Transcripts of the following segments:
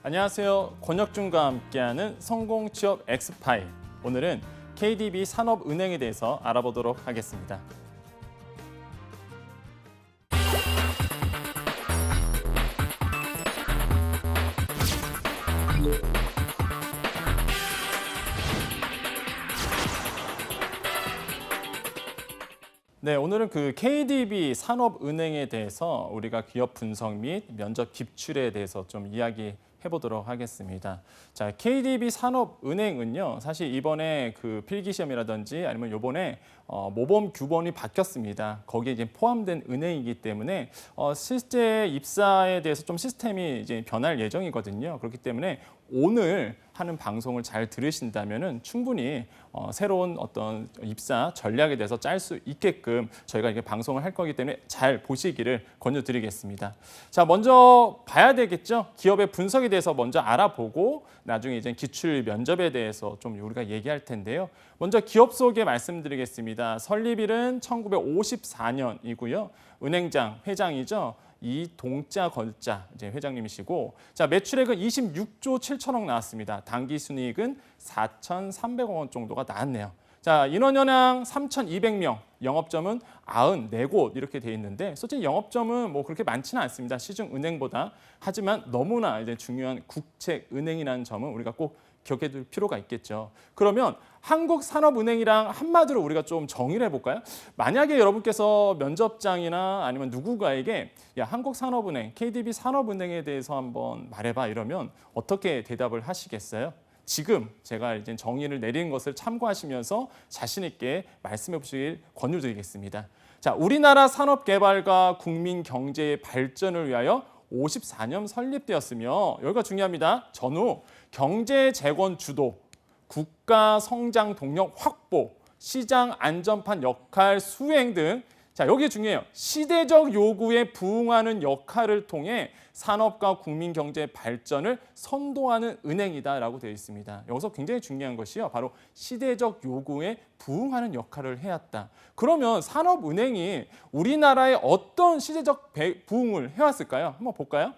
안녕하세요. 권혁준과 함께하는 성공 취업 엑스파일. 오늘은 KDB 산업은행에 대해서 알아보도록 하겠습니다. 네, 오늘은 그 KDB 산업은행에 대해서 우리가 기업 분석 및 면접 기출에 대해서 좀 이야기해 보도록 하겠습니다. 자, KDB 산업은행은요, 사실 이번에 그 필기시험이라든지 아니면 요번에 모범 규범이 바뀌었습니다. 거기에 이제 포함된 은행이기 때문에 실제 입사에 대해서 좀 시스템이 이제 변할 예정이거든요. 그렇기 때문에 오늘 하는 방송을 잘 들으신다면은 충분히 새로운 어떤 입사 전략에 대해서 짤 수 있게끔 저희가 이렇게 방송을 할 거기 때문에 잘 보시기를 권유드리겠습니다. 자, 먼저 봐야 되겠죠. 기업의 분석에 대해서 먼저 알아보고 나중에 이제 기출 면접에 대해서 좀 우리가 얘기할 텐데요. 먼저 기업 소개 말씀드리겠습니다. 설립일은 1954년이고요. 은행장 회장이죠. 이동자 건자 이제 회장님이시고, 자, 매출액은 26조 7천억 나왔습니다. 당기 순이익은 4,300억 원 정도가 나왔네요. 자, 인원 현황 3,200명, 영업점은 94곳 이렇게 돼 있는데 솔직히 영업점은 뭐 그렇게 많지는 않습니다. 시중 은행보다. 하지만 너무나 이제 중요한 국책은행이라는 점은 우리가 꼭 기억해 둘 필요가 있겠죠. 그러면 한국산업은행이랑 한마디로 우리가 좀 정의를 해볼까요? 만약에 여러분께서 면접장이나 아니면 누군가에게 야, 한국산업은행, KDB 산업은행에 대해서 한번 말해봐 이러면 어떻게 대답을 하시겠어요? 지금 제가 이제 정의를 내리는 것을 참고하시면서 자신 있게 말씀해 보시길 권유드리겠습니다. 자, 우리나라 산업 개발과 국민 경제의 발전을 위하여 54년 설립되었으며, 여기가 중요합니다. 전후 경제 재건 주도, 국가 성장 동력 확보, 시장 안전판 역할 수행 등, 자, 여기 중요해요. 시대적 요구에 부응하는 역할을 통해 산업과 국민 경제 발전을 선도하는 은행이다라고 되어 있습니다. 여기서 굉장히 중요한 것이요, 바로 시대적 요구에 부응하는 역할을 해왔다. 그러면 산업은행이 우리나라에 어떤 시대적 부응을 해왔을까요? 한번 볼까요?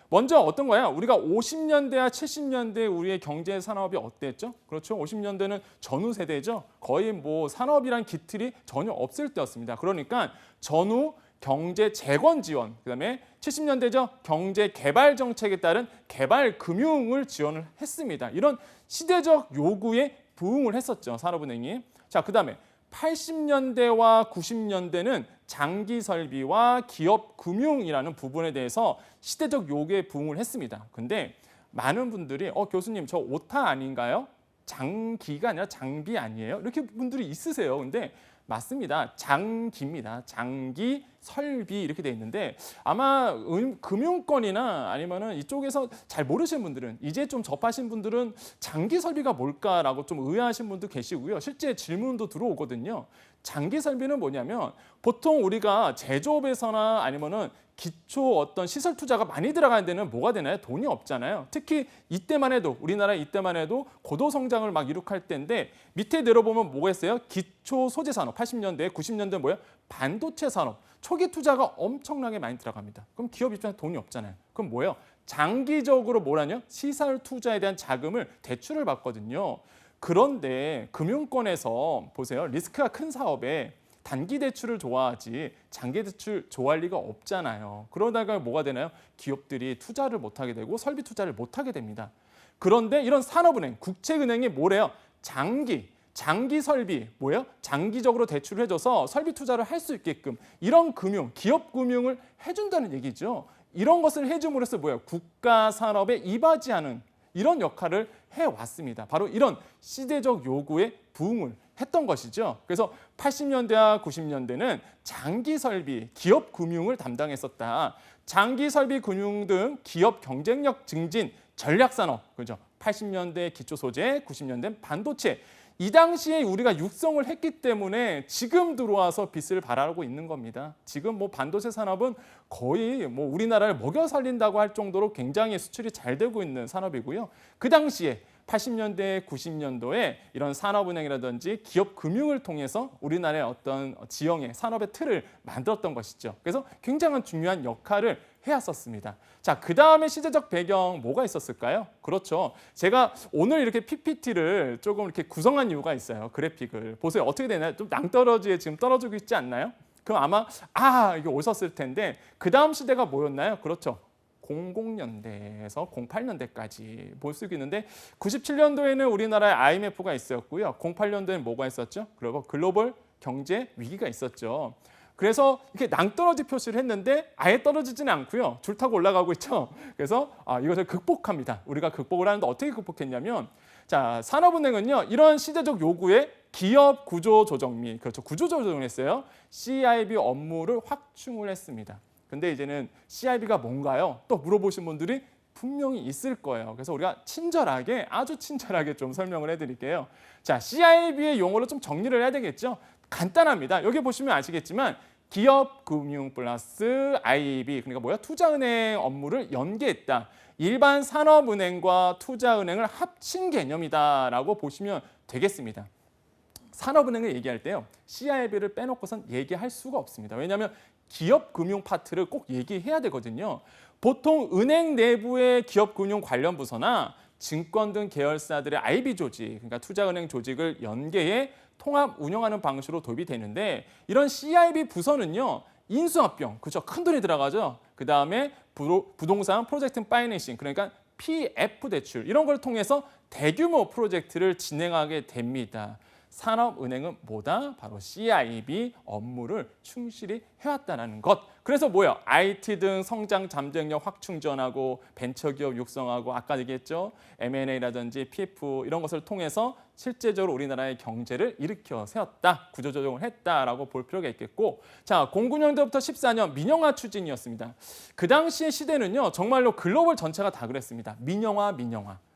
먼저 어떤 거야? 우리가 50년대와 70년대 우리의 경제 산업이 어땠죠? 그렇죠. 50년대는 전후 세대죠. 거의 뭐 산업이란 기틀이 전혀 없을 때였습니다. 그러니까 전후 경제 재건 지원, 그다음에 70년대죠. 경제 개발 정책에 따른 개발 금융을 지원을 했습니다. 이런 시대적 요구에 부응을 했었죠, 산업은행이. 자, 그다음에 80년대와 90년대는 장기 설비와 기업 금융이라는 부분에 대해서 시대적 요구에 부응을 했습니다. 근데 많은 분들이 교수님 저 오타 아닌가요? 장기가 아니라 장비 아니에요? 이렇게 분들이 있으세요. 근데 맞습니다. 장기입니다. 장기, 설비 이렇게 돼 있는데 아마 금융권이나 아니면은 이쪽에서 잘 모르시는 분들은, 이제 좀 접하신 분들은 장기 설비가 뭘까라고 좀 의아하신 분도 계시고요. 실제 질문도 들어오거든요. 장기 설비는 뭐냐면 보통 우리가 제조업에서나 아니면은 기초 어떤 시설 투자가 많이 들어가는 데는 뭐가 되나요? 돈이 없잖아요. 특히 이때만 해도, 우리나라 이때만 해도 고도 성장을 막 이룩할 때인데 밑에 내려보면 뭐가 있어요? 기초 소재 산업, 80년대, 90년대 뭐예요? 반도체 산업. 초기 투자가 엄청나게 많이 들어갑니다. 그럼 기업 입장에서 돈이 없잖아요. 그럼 뭐예요? 장기적으로 뭐라냐? 시설 투자에 대한 자금을 대출을 받거든요. 그런데 금융권에서 보세요. 리스크가 큰 사업에 단기 대출을 좋아하지 장기 대출 좋아할 리가 없잖아요. 그러다가 뭐가 되나요? 기업들이 투자를 못하게 되고 설비 투자를 못하게 됩니다. 그런데 이런 산업은행, 국책은행이 뭐래요? 장기 설비, 뭐예요? 장기적으로 대출을 해줘서 설비 투자를 할 수 있게끔 이런 금융, 기업 금융을 해준다는 얘기죠. 이런 것을 해줌으로써 뭐예요? 국가 산업에 이바지하는 이런 역할을 해왔습니다. 바로 이런 시대적 요구에 부응을 했던 것이죠. 그래서 80년대와 90년대는 장기 설비, 기업 금융을 담당했었다. 장기 설비 금융 등 기업 경쟁력 증진 전략 산업, 그죠? 80년대 기초 소재, 90년대 반도체. 이 당시에 우리가 육성을 했기 때문에 지금 들어와서 빛을 발하고 있는 겁니다. 지금 뭐 반도체 산업은 거의 뭐 우리나라를 먹여 살린다고 할 정도로 굉장히 수출이 잘 되고 있는 산업이고요. 그 당시에 80년대, 90년도에 이런 산업은행이라든지 기업 금융을 통해서 우리나라의 어떤 지형의 산업의 틀을 만들었던 것이죠. 그래서 굉장한 중요한 역할을 해왔었습니다. 자, 그 다음에 시대적 배경 뭐가 있었을까요? 그렇죠. 제가 오늘 이렇게 PPT를 조금 이렇게 구성한 이유가 있어요. 그래픽을. 보세요. 어떻게 되나요? 좀 낭떠러지에 지금 떨어지고 있지 않나요? 그럼 아마 이게 오셨을 텐데 그 다음 시대가 뭐였나요? 그렇죠. 00년대에서 08년대까지 볼 수 있는데 97년도에는 우리나라에 IMF가 있었고요. 08년도에는 뭐가 있었죠? 그리고 글로벌 경제 위기가 있었죠. 그래서 이렇게 낭떠러지 표시를 했는데 아예 떨어지지는 않고요. 줄 타고 올라가고 있죠. 그래서 이것을 극복합니다. 우리가 극복을 하는데 어떻게 극복했냐면 자, 산업은행은요. 이런 시대적 요구에 기업 구조 조정 및 그렇죠. 구조 조정을 했어요. CIB 업무를 확충을 했습니다. 근데 이제는 CIB가 뭔가요? 또 물어보신 분들이 분명히 있을 거예요. 그래서 우리가 친절하게 아주 친절하게 좀 설명을 해드릴게요. 자, CIB의 용어로 좀 정리를 해야 되겠죠. 간단합니다. 여기 보시면 아시겠지만 기업 금융 플러스 IB 그러니까 뭐야? 투자은행 업무를 연계했다. 일반 산업은행과 투자은행을 합친 개념이다라고 보시면 되겠습니다. 산업은행을 얘기할 때요. CIB를 빼놓고선 얘기할 수가 없습니다. 왜냐하면 기업 금융 파트를 꼭 얘기해야 되거든요. 보통 은행 내부의 기업 금융 관련 부서나 증권 등 계열사들의 IB 조직, 그러니까 투자은행 조직을 연계해 통합 운영하는 방식으로 도입이 되는데 이런 CIB 부서는요. 인수합병, 그렇죠. 큰 돈이 들어가죠. 그다음에 부동산 프로젝트 파이낸싱, 그러니까 PF 대출 이런 걸 통해서 대규모 프로젝트를 진행하게 됩니다. 산업은행은 뭐다? 바로 CIB 업무를 충실히 해왔다는 것. 그래서 뭐야? IT 등 성장 잠재력 확충 지원하고 벤처기업 육성하고 아까 얘기했죠? M&A라든지 PF 이런 것을 통해서 실제적으로 우리나라의 경제를 일으켜 세웠다. 구조조정을 했다라고 볼 필요가 있겠고 자, 09년도부터 14년 민영화 추진이었습니다. 그 당시의 시대는요. 정말로 글로벌 전체가 다 그랬습니다. 민영화.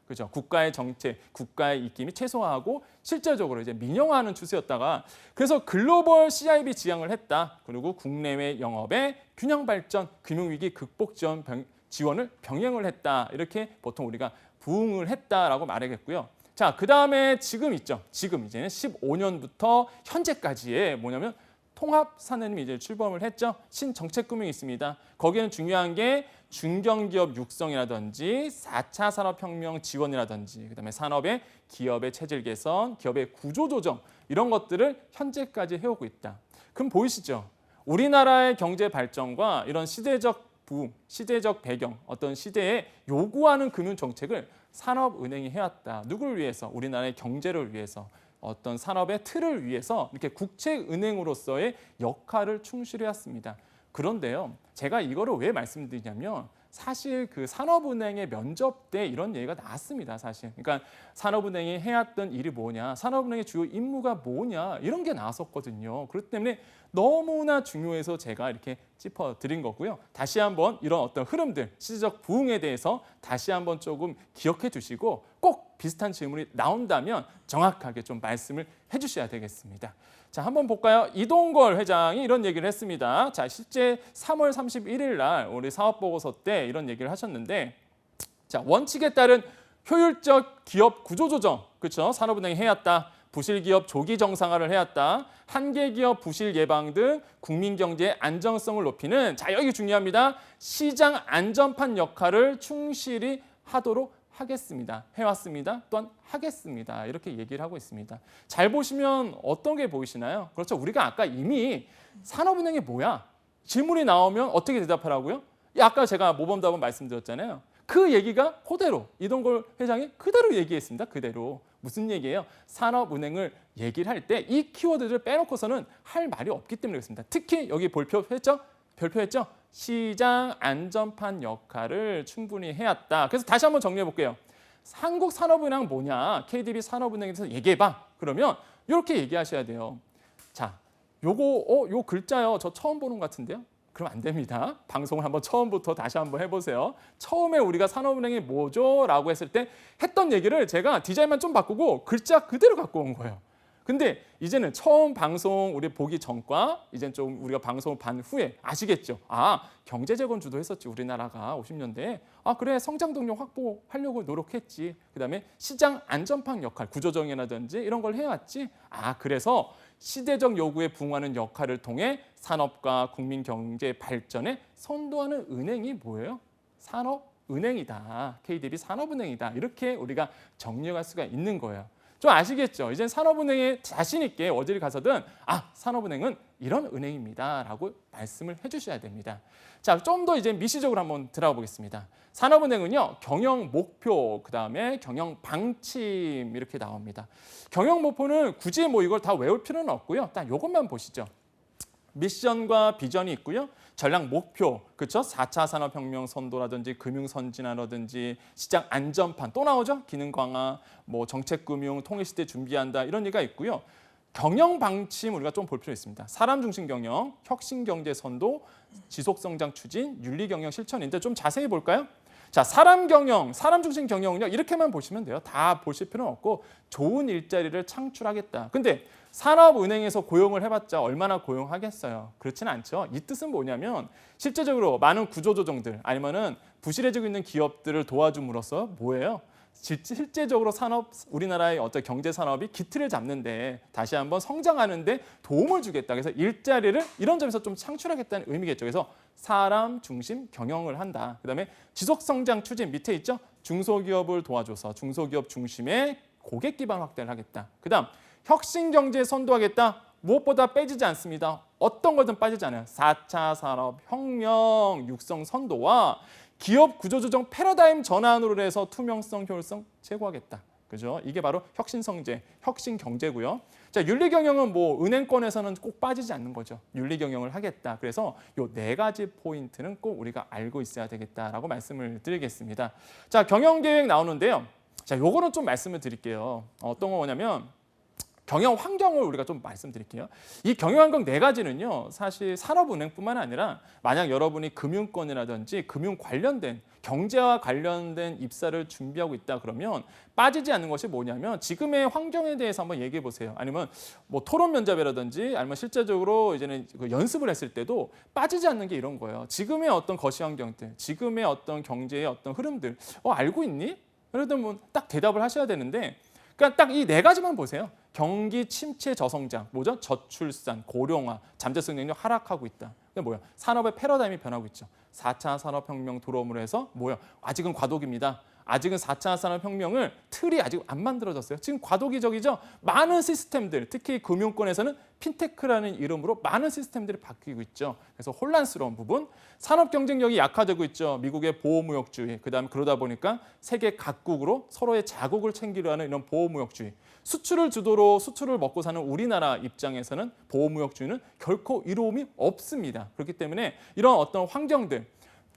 그죠? 국가의 정책, 국가의 입김이 최소화하고 실질적으로 이제 민영화하는 추세였다가 그래서 글로벌 CIB 지향을 했다. 그리고 국내외 영업의 균형 발전, 금융위기 극복 지원을 병행을 했다. 이렇게 보통 우리가 부응을 했다라고 말하겠고요. 자, 그 다음에 지금 있죠. 지금 이제는 15년부터 현재까지의 뭐냐면 통합산업이 이제 출범을 했죠. 신정책금융이 있습니다. 거기에는 중요한 게 중견기업 육성이라든지 4차 산업혁명 지원이라든지 그다음에 산업의 기업의 체질 개선, 기업의 구조조정 이런 것들을 현재까지 해오고 있다. 그럼 보이시죠? 우리나라의 경제 발전과 이런 시대적 부흥, 시대적 배경, 어떤 시대에 요구하는 금융정책을 산업은행이 해왔다. 누구를 위해서? 우리나라의 경제를 위해서. 어떤 산업의 틀을 위해서 이렇게 국책은행으로서의 역할을 충실히 해왔습니다. 그런데요, 제가 이거를 왜 말씀드리냐면 사실 그 산업은행의 면접 때 이런 얘기가 나왔습니다. 사실. 그러니까 산업은행이 해왔던 일이 뭐냐, 산업은행의 주요 임무가 뭐냐 이런 게 나왔었거든요. 그렇기 때문에 너무나 중요해서 제가 이렇게 짚어드린 거고요. 다시 한번 이런 어떤 흐름들, 시대적 부흥에 대해서 다시 한번 조금 기억해 두시고 꼭 비슷한 질문이 나온다면 정확하게 좀 말씀을 해주셔야 되겠습니다. 자, 한번 볼까요? 이동걸 회장이 이런 얘기를 했습니다. 자, 실제 3월 31일 날 우리 사업보고서 때 이런 얘기를 하셨는데 자, 원칙에 따른 효율적 기업 구조조정, 그렇죠? 산업은행이 해왔다. 부실기업 조기 정상화를 해왔다. 한계기업 부실 예방 등 국민경제의 안정성을 높이는 자, 여기 중요합니다. 시장 안전판 역할을 충실히 하도록 하겠습니다. 해왔습니다. 또한 하겠습니다. 이렇게 얘기를 하고 있습니다. 잘 보시면 어떤 게 보이시나요? 그렇죠. 우리가 아까 이미 산업은행이 뭐야? 질문이 나오면 어떻게 대답하라고요? 아까 제가 모범답안 말씀드렸잖아요. 그 얘기가 그대로 이동걸 회장이 그대로 얘기했습니다. 그대로. 무슨 얘기예요? 산업은행을 얘기를 할 때 이 키워드를 빼놓고서는 할 말이 없기 때문에 그렇습니다. 특히 여기 별표했죠? 시장 안전판 역할을 충분히 해왔다. 그래서 다시 한번 정리해 볼게요. 한국산업은행 뭐냐? KDB 산업은행에 대해서 얘기해봐. 그러면 이렇게 얘기하셔야 돼요. 자, 요 글자요. 저 처음 보는 것 같은데요? 그럼 안 됩니다. 방송을 한번 처음부터 다시 한번 해보세요. 처음에 우리가 산업은행이 뭐죠? 라고 했을 때 했던 얘기를 제가 디자인만 좀 바꾸고 글자 그대로 갖고 온 거예요. 근데 이제는 처음 방송 우리 보기 전과 이제는 좀 우리가 방송을 반 후에 아시겠죠? 아, 경제재건 주도했었지 우리나라가 50년대에. 아, 그래, 성장 동력 확보하려고 노력했지. 그다음에 시장 안전판 역할, 구조정이라든지 이런 걸 해왔지. 아, 그래서 시대적 요구에 부응하는 역할을 통해 산업과 국민 경제 발전에 선도하는 은행이 뭐예요? 산업은행이다. KDB 산업은행이다. 이렇게 우리가 정리할 수가 있는 거예요. 좀 아시겠죠? 이제 산업은행에 자신 있게 어디를 가서든 아, 산업은행은 이런 은행입니다. 라고 말씀을 해주셔야 됩니다. 자, 좀 더 이제 미시적으로 한번 들어가 보겠습니다. 산업은행은요, 경영 목표, 그다음에 경영 방침 이렇게 나옵니다. 경영 목표는 굳이 뭐 이걸 다 외울 필요는 없고요. 딱 이것만 보시죠. 미션과 비전이 있고요. 전략 목표, 그렇죠? 4차 산업혁명 선도라든지 금융 선진화라든지 시장 안전판 또 나오죠? 기능 강화, 뭐 정책 금융, 통일 시대 준비한다 이런 얘기가 있고요. 경영 방침 우리가 좀 볼 필요 있습니다. 사람 중심 경영, 혁신 경제 선도, 지속 성장 추진, 윤리 경영 실천인데 좀 자세히 볼까요? 자, 사람 경영, 사람 중심 경영은요. 이렇게만 보시면 돼요. 다 보실 필요는 없고 좋은 일자리를 창출하겠다. 근데 산업은행에서 고용을 해봤자 얼마나 고용하겠어요? 그렇지는 않죠. 이 뜻은 뭐냐면 실제적으로 많은 구조조정들 아니면은 부실해지고 있는 기업들을 도와줌으로써 뭐예요? 실제적으로 우리나라의 어떤 경제 산업이 기틀을 잡는데 다시 한번 성장하는데 도움을 주겠다. 그래서 일자리를 이런 점에서 좀 창출하겠다는 의미겠죠. 그래서 사람 중심 경영을 한다. 그다음에 지속 성장 추진 밑에 있죠. 중소기업을 도와줘서 중소기업 중심의 고객 기반 확대를 하겠다. 그다음 혁신 경제 선도하겠다. 무엇보다 빼지지 않습니다. 어떤 거든 빠지지 않아요. 4차 산업혁명 육성 선도와 기업 구조조정 패러다임 전환으로 해서 투명성, 효율성 제고하겠다. 그죠? 이게 바로 혁신성제, 혁신경제고요. 자, 윤리경영은 뭐 은행권에서는 꼭 빠지지 않는 거죠. 윤리경영을 하겠다. 그래서 요 네 가지 포인트는 꼭 우리가 알고 있어야 되겠다라고 말씀을 드리겠습니다. 자, 경영계획 나오는데요. 자, 요거는 좀 말씀을 드릴게요. 어떤 거냐면 경영 환경을 우리가 좀 말씀드릴게요. 이 경영 환경 네 가지는요. 사실 산업은행뿐만 아니라 만약 여러분이 금융권이라든지 금융 관련된 경제와 관련된 입사를 준비하고 있다 그러면 빠지지 않는 것이 뭐냐면 지금의 환경에 대해서 한번 얘기해 보세요. 아니면 뭐 토론 면접이라든지 아니면 실제적으로 이제는 그 연습을 했을 때도 빠지지 않는 게 이런 거예요. 지금의 어떤 거시 환경들, 지금의 어떤 경제의 어떤 흐름들 알고 있니? 그래도 뭐 딱 대답을 하셔야 되는데 그러니까 딱 이 네 가지만 보세요. 경기 침체 저성장, 뭐죠? 저출산, 고령화, 잠재성 능력 하락하고 있다. 그게 뭐야? 산업의 패러다임이 변하고 있죠. 4차 산업혁명 들어옴으로 해서 뭐야? 아직은 과도기입니다. 아직은 4차 산업혁명을 틀이 아직 안 만들어졌어요. 지금 과도기적이죠. 많은 시스템들, 특히 금융권에서는 핀테크라는 이름으로 많은 시스템들이 바뀌고 있죠. 그래서 혼란스러운 부분, 산업 경쟁력이 약화되고 있죠. 미국의 보호무역주의, 그다음에 그러다 보니까 세계 각국으로 서로의 자국을 챙기려 하는 이런 보호무역주의. 수출을 주도로 수출을 먹고 사는 우리나라 입장에서는 보호무역주의는 결코 이로움이 없습니다. 그렇기 때문에 이런 어떤 환경들,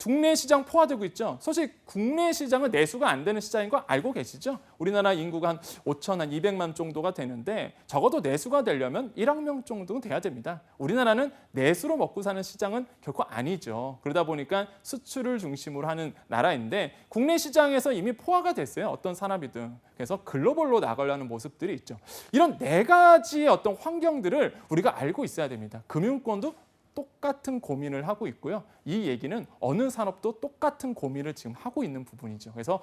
국내 시장 포화되고 있죠. 사실 국내 시장은 내수가 안 되는 시장인 거 알고 계시죠? 우리나라 인구가 한 5,200만 정도가 되는데 적어도 내수가 되려면 1억 명 정도는 돼야 됩니다. 우리나라는 내수로 먹고 사는 시장은 결코 아니죠. 그러다 보니까 수출을 중심으로 하는 나라인데 국내 시장에서 이미 포화가 됐어요. 어떤 산업이든. 그래서 글로벌로 나가려는 모습들이 있죠. 이런 네 가지의 어떤 환경들을 우리가 알고 있어야 됩니다. 금융권도 똑같은 고민을 하고 있고요. 이 얘기는 어느 산업도 똑같은 고민을 지금 하고 있는 부분이죠. 그래서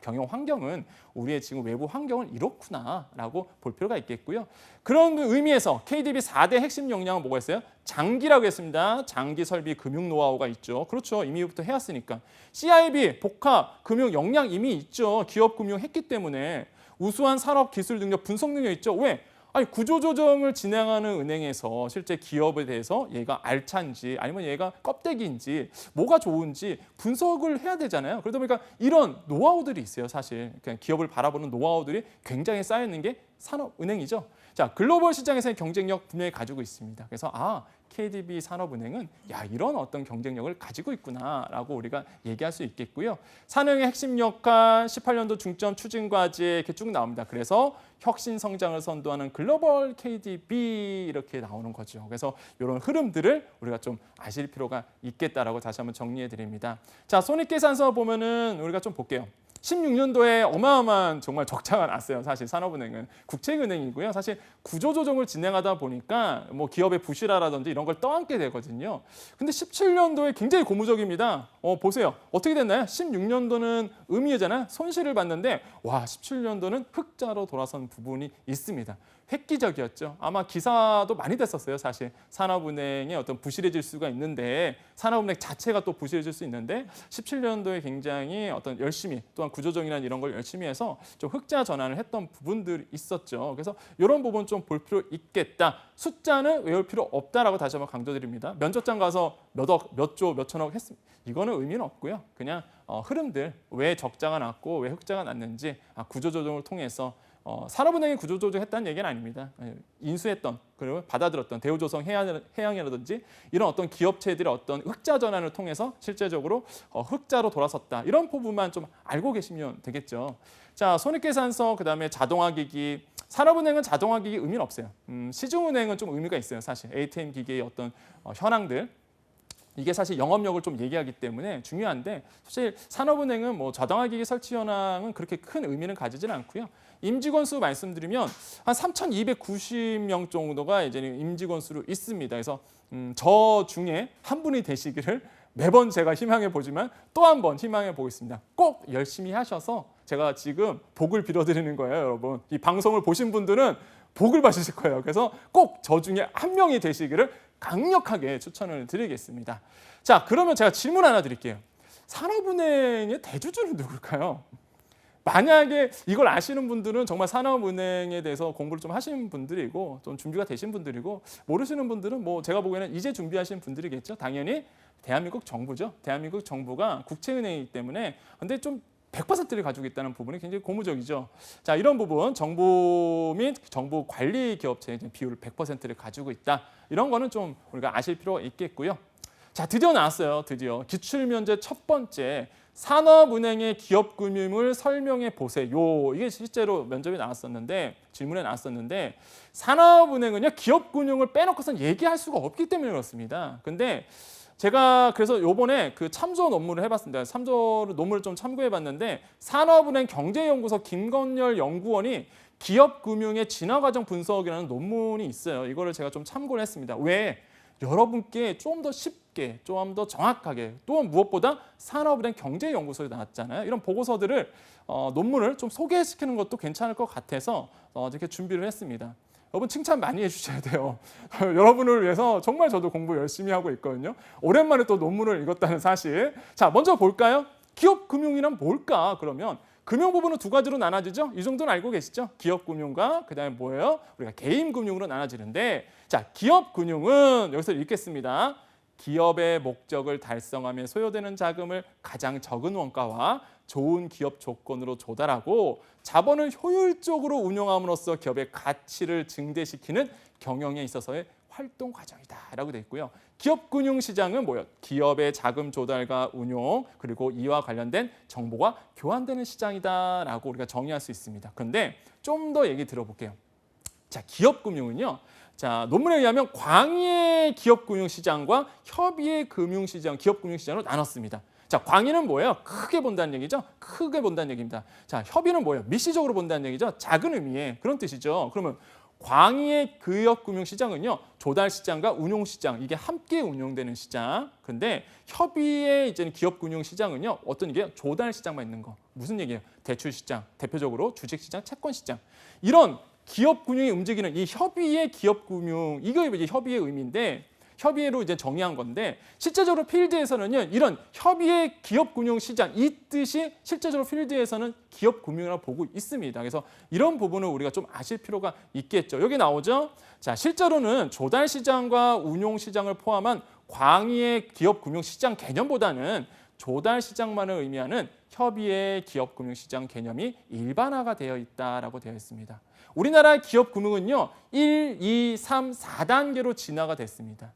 경영 환경은 우리의 지금 외부 환경은 이렇구나라고 볼 필요가 있겠고요. 그런 의미에서 KDB 4대 핵심 역량은 뭐가 있어요? 장기라고 했습니다. 장기 설비 금융 노하우가 있죠. 그렇죠. 이미부터 해왔으니까. CIB, 복합, 금융 역량 이미 있죠. 기업 금융 했기 때문에 우수한 산업 기술 능력, 분석 능력 있죠. 왜? 구조조정을 진행하는 은행에서 실제 기업에 대해서 얘가 알찬지 아니면 얘가 껍데기인지 뭐가 좋은지 분석을 해야 되잖아요. 그러다 보니까 이런 노하우들이 있어요. 사실 그냥 기업을 바라보는 노하우들이 굉장히 쌓여있는 게 산업은행이죠. 자, 글로벌 시장에서의 경쟁력 분명히 가지고 있습니다. 그래서 KDB 산업은행은 이런 어떤 경쟁력을 가지고 있구나라고 우리가 얘기할 수 있겠고요. 산업의 핵심 역할, 18년도 중점 추진 과제 이렇게 쭉 나옵니다. 그래서 혁신 성장을 선도하는 글로벌 KDB 이렇게 나오는 거죠. 그래서 이런 흐름들을 우리가 좀 아실 필요가 있겠다라고 다시 한번 정리해 드립니다. 자, 손익계산서 보면은 우리가 좀 볼게요. 16년도에 어마어마한 정말 적자가 났어요. 사실 산업은행은 국책은행이고요. 사실 구조조정을 진행하다 보니까 뭐 기업의 부실화라든지 이런 걸 떠안게 되거든요. 근데 17년도에 굉장히 고무적입니다. 보세요. 어떻게 됐나요? 16년도는 의미잖아요. 손실을 봤는데 와 17년도는 흑자로 돌아선 부분이 있습니다. 획기적이었죠. 아마 기사도 많이 됐었어요. 사실 산업은행의 어떤 부실해질 수가 있는데 산업은행 자체가 또 부실해질 수 있는데 17년도에 굉장히 어떤 열심히 또한 구조조정이나 이런 걸 열심히 해서 좀 흑자 전환을 했던 부분들이 있었죠. 그래서 이런 부분 좀 볼 필요 있겠다. 숫자는 외울 필요 없다라고 다시 한번 강조드립니다. 면접장 가서 몇 억, 몇 조, 몇 천억 했습니다. 이거는 의미는 없고요. 그냥 흐름들 왜 적자가 났고 왜 흑자가 났는지 구조조정을 통해서 산업은행이 구조조정했다는 얘기는 아닙니다. 인수했던 그리고 받아들였던 대우조선 해양이라든지 이런 어떤 기업체들의 어떤 흑자 전환을 통해서 실제적으로 흑자로 돌아섰다. 이런 부분만 좀 알고 계시면 되겠죠. 자, 손익계산서 그다음에 자동화기기. 산업은행은 자동화기기 의미는 없어요. 시중은행은 좀 의미가 있어요. 사실 ATM 기기의 어떤 현황들. 이게 사실 영업력을 좀 얘기하기 때문에 중요한데 사실 산업은행은 뭐 자동화기기 설치 현황은 그렇게 큰 의미는 가지지는 않고요. 임직원 수 말씀드리면 한 3,290명 정도가 이제 임직원 수로 있습니다. 그래서 저 중에 한 분이 되시기를 매번 제가 희망해 보지만 또 한 번 희망해 보겠습니다. 꼭 열심히 하셔서 제가 지금 복을 빌어드리는 거예요, 여러분. 이 방송을 보신 분들은 복을 받으실 거예요. 그래서 꼭 저 중에 한 명이 되시기를 강력하게 추천을 드리겠습니다. 자, 그러면 제가 질문 하나 드릴게요. 산업은행의 대주주는 누굴까요? 만약에 이걸 아시는 분들은 정말 산업은행에 대해서 공부를 좀 하신 분들이고 좀 준비가 되신 분들이고 모르시는 분들은 뭐 제가 보기에는 이제 준비하신 분들이겠죠. 당연히 대한민국 정부죠. 대한민국 정부가 국채은행이기 때문에 근데 좀 100%를 가지고 있다는 부분이 굉장히 고무적이죠. 자, 이런 부분 정부 및 정부 관리 기업체의 비율을 100%를 가지고 있다. 이런 거는 좀 우리가 아실 필요가 있겠고요. 자, 드디어 나왔어요. 드디어 기출면제 첫 번째 산업은행의 기업금융을 설명해 보세요. 이게 실제로 면접에 나왔었는데 질문에 나왔었는데 산업은행은요 기업금융을 빼놓고선 얘기할 수가 없기 때문에 그렇습니다. 근데 제가 그래서 요번에 그 참조 논문을 해봤습니다. 참조 논문을 좀 참고해봤는데 산업은행 경제연구소 김건열 연구원이 기업금융의 진화과정 분석이라는 논문이 있어요. 이거를 제가 좀 참고를 했습니다. 왜? 여러분께 좀 더 쉽게, 좀 더 정확하게 또 무엇보다 산업은행 경제연구소에 나왔잖아요. 이런 보고서들을 논문을 좀 소개시키는 것도 괜찮을 것 같아서 이렇게 준비를 했습니다. 여러분 칭찬 많이 해주셔야 돼요. 여러분을 위해서 정말 저도 공부 열심히 하고 있거든요. 오랜만에 또 논문을 읽었다는 사실. 자, 먼저 볼까요? 기업금융이란 뭘까? 그러면 금융 부분은 두 가지로 나눠지죠. 이 정도는 알고 계시죠? 기업금융과 그다음에 뭐예요? 우리가 개인금융으로 나눠지는데 자, 기업금융은 여기서 읽겠습니다. 기업의 목적을 달성하며 소요되는 자금을 가장 적은 원가와 좋은 기업 조건으로 조달하고 자본을 효율적으로 운용함으로써 기업의 가치를 증대시키는 경영에 있어서의 활동 과정이다라고 되어 있고요. 기업금융시장은 뭐예요? 기업의 자금 조달과 운용 그리고 이와 관련된 정보가 교환되는 시장이다라고 우리가 정의할 수 있습니다. 그런데 좀 더 얘기 들어볼게요. 자, 기업금융은요. 자, 논문에 의하면 광의의 기업금융시장과 협의의 금융시장, 기업금융시장으로 나눴습니다. 자, 광의는 뭐예요? 크게 본다는 얘기죠. 크게 본다는 얘기입니다. 자, 협의는 뭐예요? 미시적으로 본다는 얘기죠. 작은 의미의 그런 뜻이죠. 그러면 광의의 기업금융시장은요, 조달시장과 운용시장 이게 함께 운용되는 시장. 근데 협의의 이제 기업금융시장은요, 어떤 이게 조달시장만 있는 거. 무슨 얘기예요? 대출시장, 대표적으로 주식시장, 채권시장 이런 기업금융이 움직이는 이 협의의 기업금융 이게 이제 협의의 의미인데. 협의회로 이제 정의한 건데 실제적으로 필드에서는요 이런 협의의 기업금융 시장 이 뜻이 실제적으로 필드에서는 기업금융이라고 보고 있습니다. 그래서 이런 부분을 우리가 좀 아실 필요가 있겠죠. 여기 나오죠. 자, 실제로는 조달 시장과 운용 시장을 포함한 광의의 기업금융 시장 개념보다는 조달 시장만을 의미하는 협의의 기업금융 시장 개념이 일반화가 되어 있다라고 되어 있습니다. 우리나라의 기업금융은요 1, 2, 3, 4단계로 진화가 됐습니다.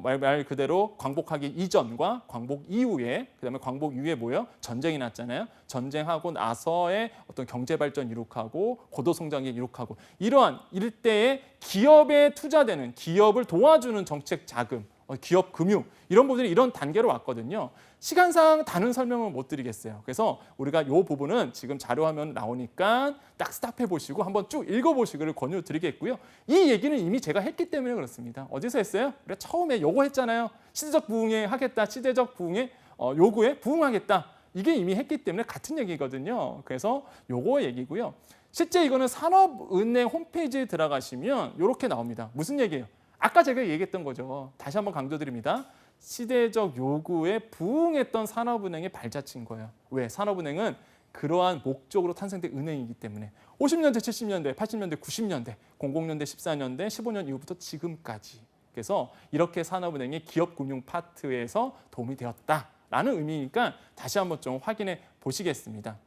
말 그대로 광복하기 이전과 광복 이후에 그다음에 광복 이후에 뭐예요? 전쟁이 났잖아요. 전쟁하고 나서의 어떤 경제 발전 이룩하고 고도 성장이 이룩하고 이러한 이때에 기업에 투자되는 기업을 도와주는 정책 자금 기업 금융 이런 부분들이 이런 단계로 왔거든요. 시간상 다른 설명은 못 드리겠어요. 그래서 우리가 이 부분은 지금 자료 화면 나오니까 딱 스탑해 보시고 한번 쭉 읽어보시기를 권유드리겠고요. 이 얘기는 이미 제가 했기 때문에 그렇습니다. 어디서 했어요? 우리가 처음에 요거 했잖아요. 시대적 부흥에 하겠다. 시대적 부흥에 요구에 부응하겠다. 이게 이미 했기 때문에 같은 얘기거든요. 그래서 요거 얘기고요. 실제 이거는 산업은행 홈페이지에 들어가시면 이렇게 나옵니다. 무슨 얘기예요? 아까 제가 얘기했던 거죠. 다시 한번 강조드립니다. 시대적 요구에 부응했던 산업은행의 발자취인 거예요. 왜? 산업은행은 그러한 목적으로 탄생된 은행이기 때문에 50년대, 70년대, 80년대, 90년대, 00년대, 14년대, 15년 이후부터 지금까지 그래서 이렇게 산업은행의 기업금융 파트에서 도움이 되었다라는 의미니까 다시 한번 좀 확인해 보시겠습니다.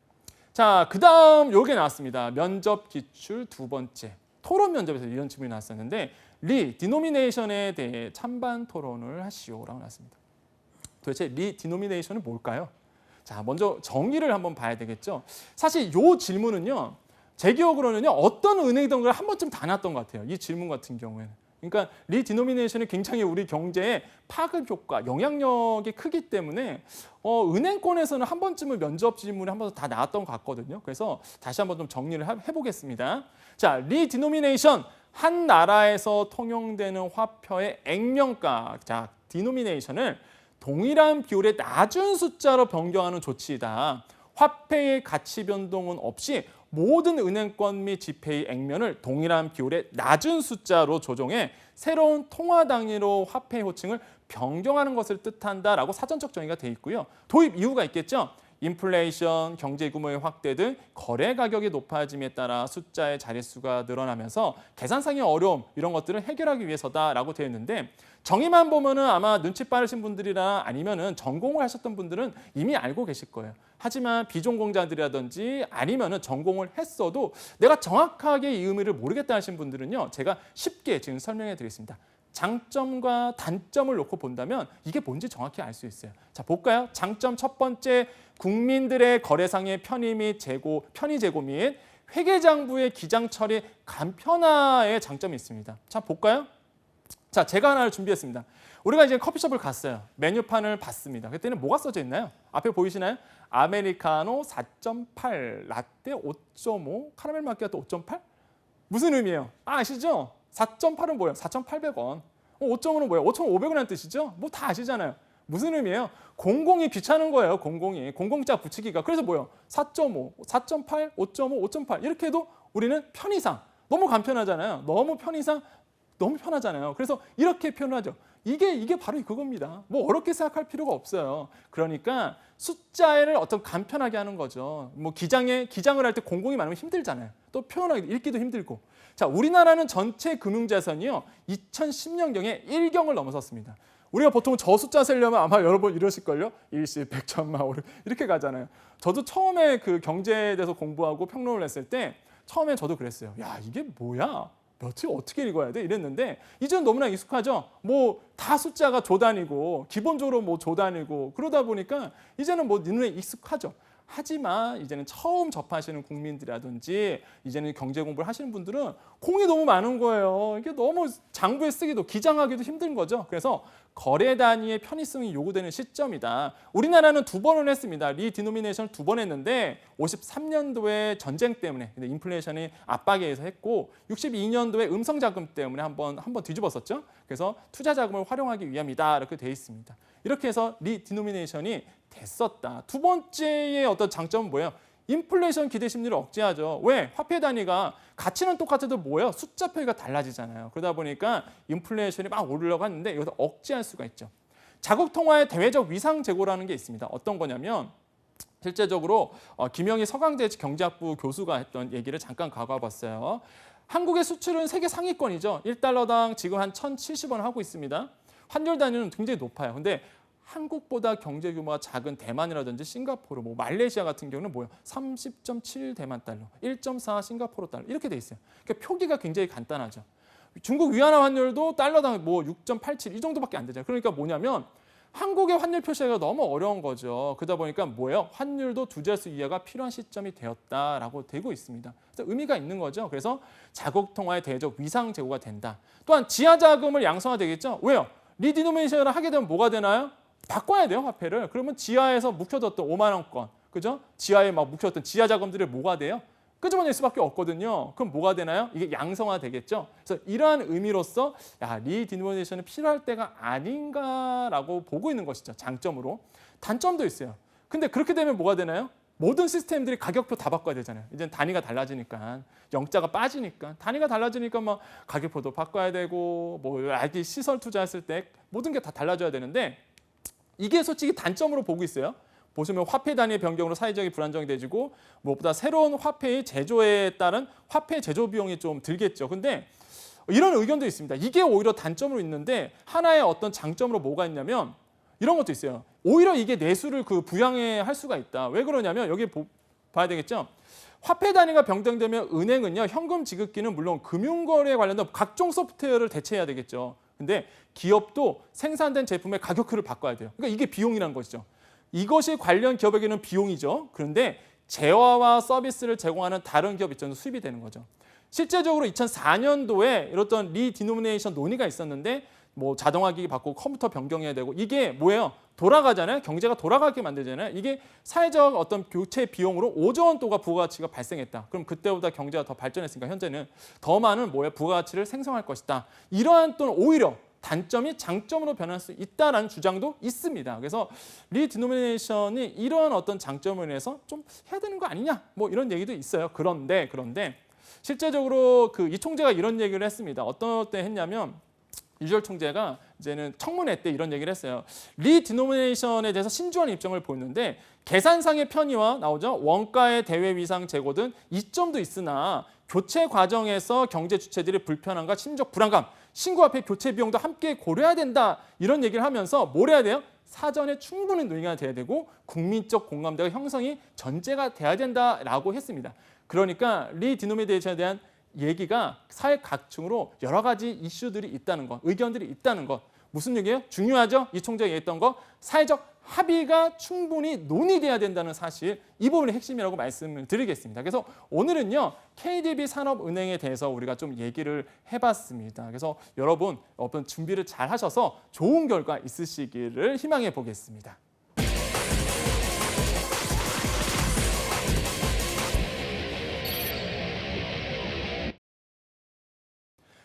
자, 그다음 요게 나왔습니다. 면접 기출 두 번째. 토론 면접에서 이런 질문이 나왔었는데 리디노미네이션에 대해 찬반 토론을 하시오라고 나왔습니다. 도대체 리디노미네이션은 뭘까요? 자, 먼저 정의를 한번 봐야 되겠죠. 사실 이 질문은요. 제 기억으로는요. 어떤 은행이든 걸 한 번쯤 다 나왔던 것 같아요. 이 질문 같은 경우에는. 그러니까 리디노미네이션이 굉장히 우리 경제에 파급 효과, 영향력이 크기 때문에 은행권에서는 한 번쯤은 면접 질문이 한 번 다 나왔던 것 같거든요. 그래서 다시 한번 좀 정리를 해보겠습니다. 자, 리디노미네이션, 한 나라에서 통용되는 화폐의 액면가, 자, 디노미네이션을 동일한 비율의 낮은 숫자로 변경하는 조치이다. 화폐의 가치 변동은 없이 모든 은행권 및 지폐의 액면을 동일한 비율의 낮은 숫자로 조정해 새로운 통화 단위로 화폐 호칭을 변경하는 것을 뜻한다라고 사전적 정의가 돼 있고요. 도입 이유가 있겠죠. 인플레이션, 경제 규모의 확대 등 거래 가격이 높아짐에 따라 숫자의 자릿수가 늘어나면서 계산상의 어려움 이런 것들을 해결하기 위해서다라고 되어 있는데 정의만 보면은 아마 눈치 빠르신 분들이나 아니면은 전공을 하셨던 분들은 이미 알고 계실 거예요. 하지만 비전공자들이라든지 아니면은 전공을 했어도 내가 정확하게 이 의미를 모르겠다 하신 분들은요. 제가 쉽게 지금 설명해 드리겠습니다. 장점과 단점을 놓고 본다면 이게 뭔지 정확히 알 수 있어요. 자, 볼까요? 장점 첫 번째, 국민들의 거래상의 편의 제고 및 회계장부의 기장 처리 간편화의 장점이 있습니다. 자, 볼까요? 자, 제가 하나를 준비했습니다. 우리가 이제 커피숍을 갔어요. 메뉴판을 봤습니다. 그때는 뭐가 써져 있나요? 앞에 보이시나요? 아메리카노 4.8, 라떼 5.5, 카라멜 마키아토 5.8? 무슨 의미예요? 아시죠? 4.8은 뭐예요? 4,800원. 5.5는 뭐예요? 5,500원이라는 뜻이죠? 뭐 다 아시잖아요. 무슨 의미예요? 공공이 귀찮은 거예요. 공공자 붙이기가. 그래서 뭐예요? 4.5, 4.8, 5.5, 5.8 이렇게 해도 우리는 편의상 너무 간편하잖아요. 너무 편의상 너무 편하잖아요. 그래서 이렇게 표현하죠. 이게 바로 그겁니다. 뭐 어렵게 생각할 필요가 없어요. 그러니까 숫자를 어떤 간편하게 하는 거죠. 뭐 기장을 할 때 공공이 많으면 힘들잖아요. 또 표현하기 읽기도 힘들고. 자, 우리나라는 전체 금융자산이요. 2010년경에 1경을 넘어섰습니다. 우리가 보통 저 숫자 세려면 아마 여러분 이러실걸요? 일십, 백천만, 오백 이렇게 가잖아요. 저도 처음에 그 경제에 대해서 공부하고 평론을 했을 때 처음에 저도 그랬어요. 야, 이게 뭐야? 며칠 어떻게 읽어야 돼? 이랬는데 이제는 너무나 익숙하죠. 뭐 다 숫자가 조 단위고 기본적으로 뭐 조 단위고 그러다 보니까 이제는 뭐 눈에 익숙하죠. 하지만 이제는 처음 접하시는 국민들이라든지 이제는 경제 공부를 하시는 분들은 공이 너무 많은 거예요. 이게 너무 장부에 쓰기도 기장하기도 힘든 거죠. 그래서 거래 단위의 편의성이 요구되는 시점이다. 우리나라는 2번을 했습니다. 리디노미네이션을 2번 했는데 53년도에 전쟁 때문에 근데 인플레이션이 압박에 의해서 했고 62년도에 음성 자금 때문에 한번 뒤집었었죠. 그래서 투자 자금을 활용하기 위함이다. 이렇게 돼 있습니다. 이렇게 해서 리디노미네이션이 됐었다. 두 번째의 어떤 장점은 뭐예요? 인플레이션 기대 심리를 억제하죠. 왜? 화폐 단위가 가치는 똑같아도 뭐예요? 숫자 표기가 달라지잖아요. 그러다 보니까 인플레이션이 막 오르려고 하는데 여기서 억제할 수가 있죠. 자국 통화의 대외적 위상 제고라는 게 있습니다. 어떤 거냐면 실제적으로 김영희 서강대 경제학부 교수가 했던 얘기를 잠깐 가봐봤어요. 한국의 수출은 세계 상위권이죠. 1달러당 지금 한 1,070원 하고 있습니다. 환율 단위는 굉장히 높아요. 근데 한국보다 경제 규모가 작은 대만이라든지 싱가포르, 뭐 말레이시아 같은 경우는 뭐예요? 30.7 대만 달러, 1.4 싱가포르 달러 이렇게 돼 있어요. 그러니까 표기가 굉장히 간단하죠. 중국 위안화 환율도 달러당 뭐 6.87 이 정도밖에 안 되잖아요. 그러니까 뭐냐면 한국의 환율 표시가 너무 어려운 거죠. 그러다 보니까 뭐예요? 환율도 두 자릿수 이하가 필요한 시점이 되었다라고 되고 있습니다. 그래서 의미가 있는 거죠. 그래서 자국 통화의 대외적 위상 제고가 된다. 또한 지하 자금을 양성화되겠죠. 왜요? 리디노미네이션을 하게 되면 뭐가 되나요? 바꿔야 돼요, 화폐를. 그러면 지하에서 묵혀뒀던 5만 원권, 그죠? 지하에 막 묵혀뒀던 지하 자금들이 뭐가 돼요? 끄집어낼 수밖에 없거든요. 그럼 뭐가 되나요? 이게 양성화 되겠죠. 그래서 이러한 의미로서 리디노미네이션이 필요할 때가 아닌가라고 보고 있는 것이죠. 장점으로. 단점도 있어요. 근데 그렇게 되면 뭐가 되나요? 모든 시스템들이 가격표 다 바꿔야 되잖아요. 이제 단위가 달라지니까, 영자가 빠지니까, 단위가 달라지니까 막 가격표도 바꿔야 되고, 뭐 IT 시설 투자했을 때 모든 게 다 달라져야 되는데, 이게 솔직히 단점으로 보고 있어요. 보시면 화폐 단위의 변경으로 사회적인 불안정이 되지고, 무엇보다 새로운 화폐의 제조에 따른 화폐 제조 비용이 좀 들겠죠. 근데 이런 의견도 있습니다. 이게 오히려 단점으로 있는데, 하나의 어떤 장점으로 뭐가 있냐면 이런 것도 있어요. 오히려 이게 내수를 부양할 수가 있다. 왜 그러냐면 여기 봐야 되겠죠. 화폐 단위가 변경되면 은행은요, 현금 지급기는 물론 금융거래에 관련된 각종 소프트웨어를 대체해야 되겠죠. 근데 기업도 생산된 제품의 가격표를 바꿔야 돼요. 그러니까 이게 비용이라는 것이죠. 이것이 관련 기업에게는 비용이죠. 그런데 재화와 서비스를 제공하는 다른 기업 입장에서 수입이 되는 거죠. 실제적으로 2004년도에 이렇던 리디노미네이션 논의가 있었는데, 뭐 자동화기기 바꾸고 컴퓨터 변경해야 되고, 이게 뭐예요? 돌아가잖아요. 경제가 돌아가게 만들잖아요. 이게 사회적 어떤 교체 비용으로 5조 원 또가 부가가치가 발생했다. 그럼 그때보다 경제가 더 발전했으니까 현재는 더 많은 부가가치를 생성할 것이다. 이러한 또는 오히려 단점이 장점으로 변할 수 있다라는 주장도 있습니다. 그래서 리디노미네이션이 이러한 어떤 장점을 인해서 좀 해야 되는 거 아니냐? 뭐 이런 얘기도 있어요. 그런데 실제적으로 이 총재가 이런 얘기를 했습니다. 어떤 때 했냐면, 유절 총재가 이제는 청문회 때 이런 얘기를 했어요. 리디노미네이션에 대해서 신중한 입장을 보였는데, 계산상의 편의와 나오죠. 원가의 대외 위상 제고 등 이점도 있으나 교체 과정에서 경제 주체들의 불편함과 심리적 불안감, 신고화폐 교체 비용도 함께 고려해야 된다. 이런 얘기를 하면서 뭘 해야 돼요? 사전에 충분히 논의가 돼야 되고 국민적 공감대가 형성이 전제가 돼야 된다라고 했습니다. 그러니까 리디노미네이션에 대한 얘기가 사회 각층으로 여러 가지 이슈들이 있다는 것, 의견들이 있다는 것. 무슨 얘기예요? 중요하죠? 이 총재가 얘기했던 거, 사회적 합의가 충분히 논의돼야 된다는 사실, 이 부분이 핵심이라고 말씀을 드리겠습니다. 그래서 오늘은요, KDB 산업은행에 대해서 우리가 좀 얘기를 해봤습니다. 그래서 여러분 어떤 준비를 잘 하셔서 좋은 결과 있으시기를 희망해 보겠습니다.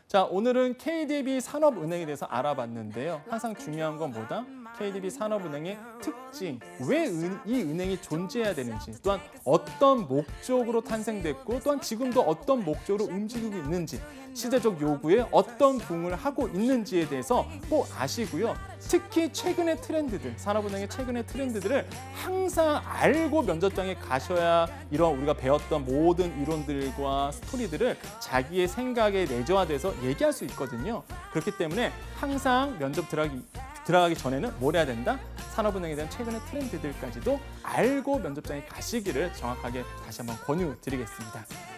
자, 오늘은 KDB 산업은행에 대해서 알아봤는데요. 항상 중요한 건 뭐다? KDB 산업은행의 특징, 왜 이 은행이 존재해야 되는지, 또한 어떤 목적으로 탄생됐고, 또한 지금도 어떤 목적으로 움직이고 있는지, 시대적 요구에 어떤 부응을 하고 있는지에 대해서 꼭 아시고요. 특히 최근의 트렌드들, 산업은행의 최근의 트렌드들을 항상 알고 면접장에 가셔야 이런 우리가 배웠던 모든 이론들과 스토리들을 자기의 생각에 내재화돼서 얘기할 수 있거든요. 그렇기 때문에 항상 면접 들어가기 전에는 뭘 해야 된다? 산업은행에 대한 최근의 트렌드들까지도 알고 면접장에 가시기를 정확하게 다시 한번 권유드리겠습니다.